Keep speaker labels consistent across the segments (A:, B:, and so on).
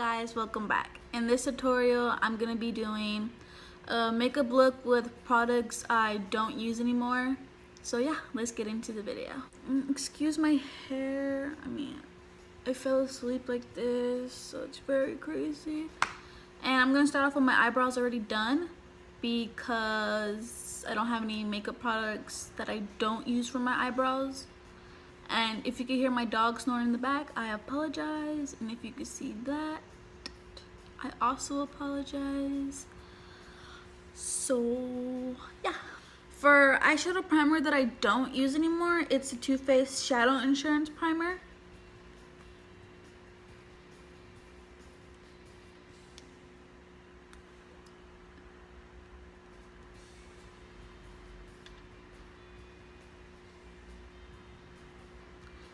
A: guys, welcome back. In this tutorial I'm gonna be doing a makeup look with products I don't use anymore. So yeah, let's get into the video. Excuse my hair. I fell asleep like this, so it's very crazy. And I'm gonna start off with my eyebrows already done because I don't have any makeup products that I don't use for my eyebrows. And if you can hear my dog snoring in the back, I apologize. And if you can see that, I also apologize. So yeah, for eyeshadow primer that I don't use anymore, it's a Too Faced Shadow Insurance Primer.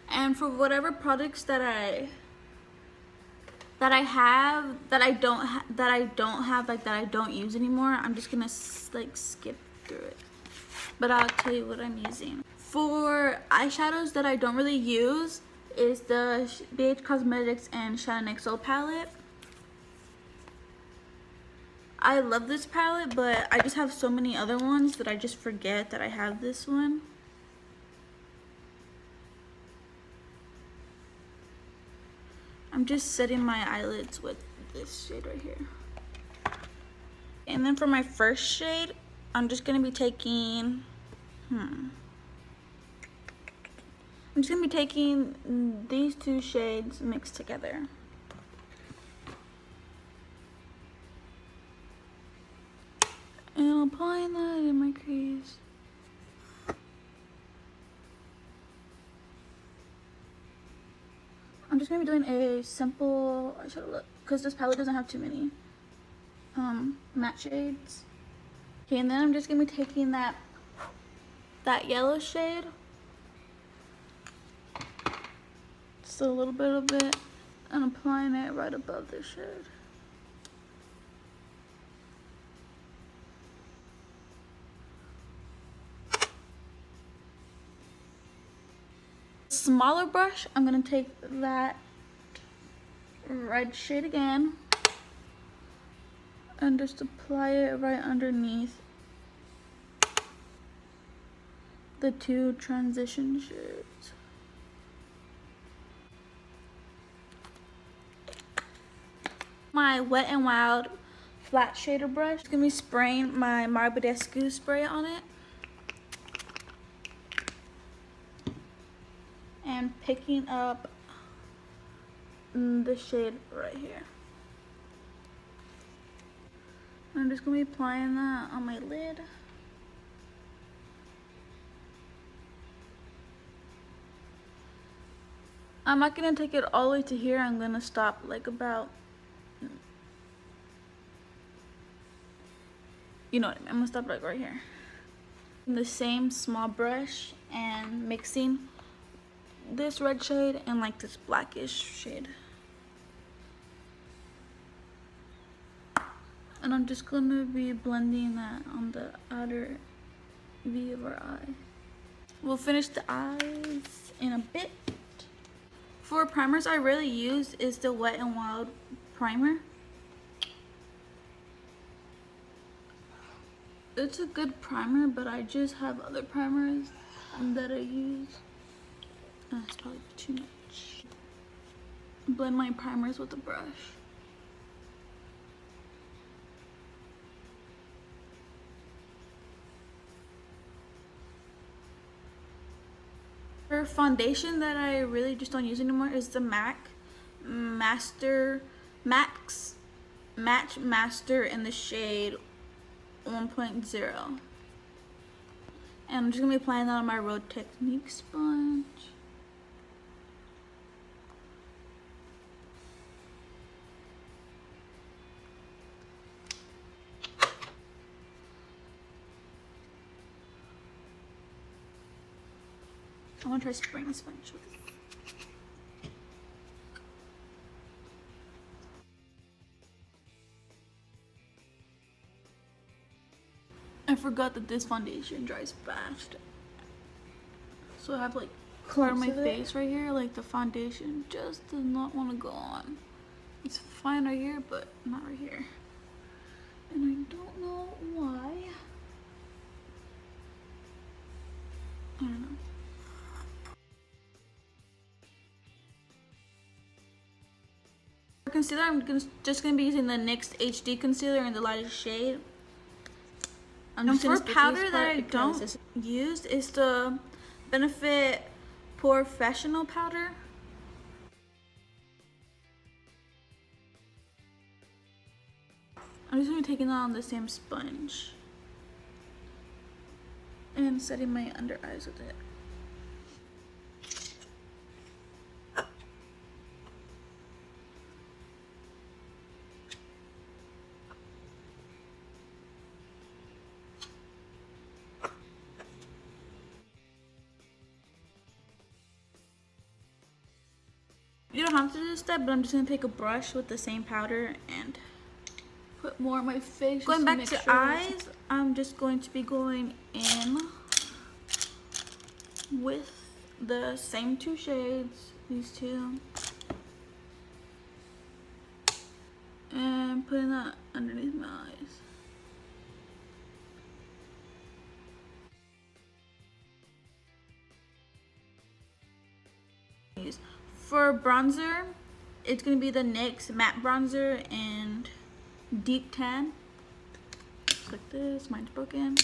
A: And for whatever products that I don't use anymore, I'm just gonna skip through it. But I'll tell you what I'm using. For eyeshadows that I don't really use is the BH Cosmetics and Shadow NYX palette. I love this palette, but I just have so many other ones that I just forget that I have this one. I'm just setting my eyelids with this shade right here. And then for my first shade, I'm just gonna be taking, these two shades mixed together. And I'm applying that in my crease. I'm just gonna be doing a simple eyeshadow look because this palette doesn't have too many matte shades. Okay, and then I'm just gonna be taking that yellow shade, just a little bit of it, and applying it right above this shade. Smaller brush, I'm gonna take that red shade again and just apply it right underneath the two transition shades. My Wet n Wild flat shader brush, I'm gonna be spraying my Marbodescu spray on it and picking up the shade right here. I'm just gonna be applying that on my lid. I'm not gonna take it all the way to here. I'm gonna stop like about, you know what I mean. I'm gonna stop like right here. The same small brush and mixing this red shade and like this blackish shade. And I'm just gonna be blending that on the outer V of our eye. We'll finish the eyes in a bit. For primers I rarely use is the Wet n Wild primer. It's a good primer, but I just have other primers that I use. It's probably too much. Blend my primers with a brush. For foundation that I really just don't use anymore is the MAC Match Master in the shade 1.0. And I'm just gonna be applying that on my Road Technique sponge. I want to try spraying a sponge with it. I forgot that this foundation dries fast. So I have color my face right here. Like the foundation just does not want to go on. It's fine right here, but not right here. And I don't know why. I don't know. For concealer, I'm just gonna be using the NYX HD concealer in the lightest shade. And for powder that I don't use is the Benefit Professional powder. I'm just gonna be taking that on the same sponge and setting my under eyes with it. You don't have to do this step, but I'm just gonna take a brush with the same powder and put more on my face. Going back to eyes, I'm just going to be going in with the same two shades, these two, and putting that underneath my eyes. For bronzer, it's going to be the NYX matte bronzer and deep tan. Just like this. Mine's broken.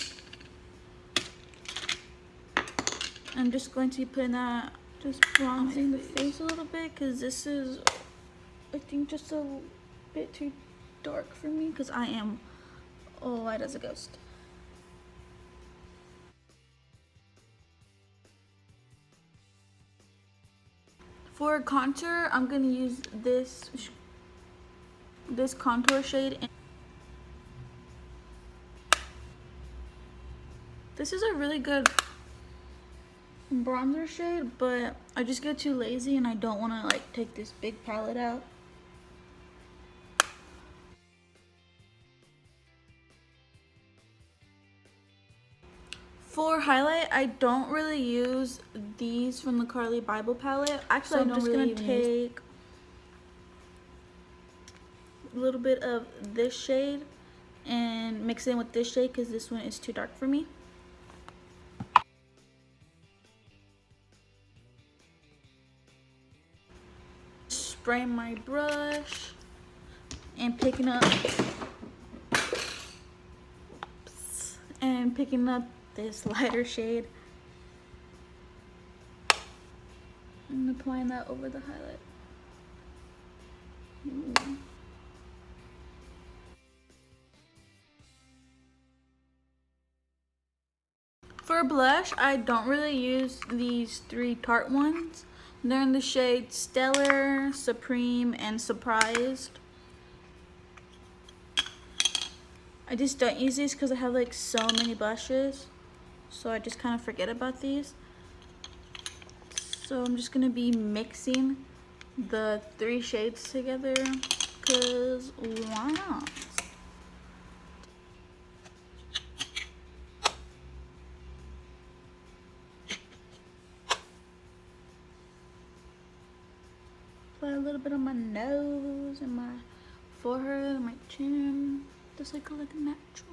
A: I'm just going to be putting that, just bronzing the face a little bit, because this is, I think, just a bit too dark for me, because I am white as a ghost. For contour, I'm gonna use this contour shade. This is a really good bronzer shade, but I just get too lazy and I don't want to like take this big palette out. For highlight, I don't really use these from the Carly Bible palette. Actually, so I'm just gonna take a little bit of this shade and mix it in with this shade because this one is too dark for me. Spraying my brush and picking up this lighter shade and applying that over the highlight. For blush, I don't really use these three Tarte ones. They're in the shades Stellar, Supreme, and Surprised. I just don't use these because I have like so many blushes, so I just kind of forget about these. So I'm just gonna be mixing the three shades together because why not? Apply a little bit on my nose and my forehead and my chin, just like natural.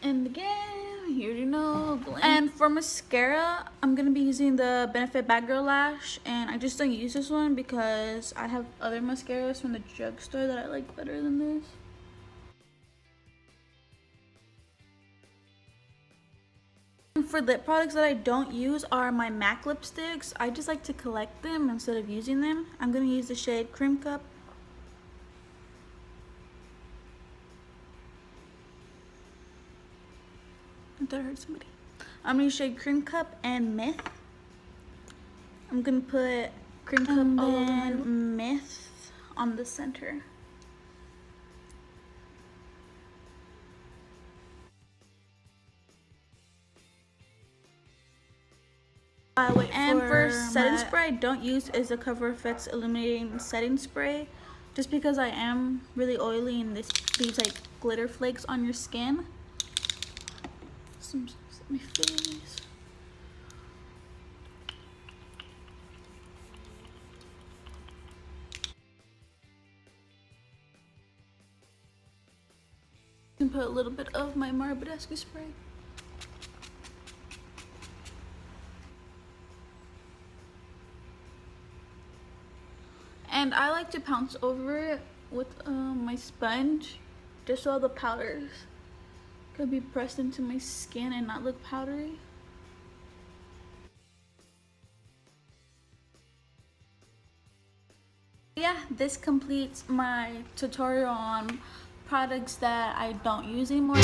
A: And again, you already know, blend. And for mascara, I'm gonna be using the Benefit Bad Girl Lash, and I just don't use this one because I have other mascaras from the drugstore that I like better than this. For lip products that I don't use are my MAC lipsticks. I just like to collect them instead of using them. I'm going to use the shade Cream Cup. I thought I heard somebody. I'm going to use shade Cream Cup and Myth. I'm going to put Cream Cup and Myth on the center. And for setting spray, I don't use is the Cover FX Illuminating Setting Spray, just because I am really oily and this leaves like glitter flakes on your skin. Some my face. can put a little bit of my Marbodesque spray. And I like to pounce over it with my sponge, just so the powders could be pressed into my skin and not look powdery. Yeah, this completes my tutorial on products that I don't use anymore.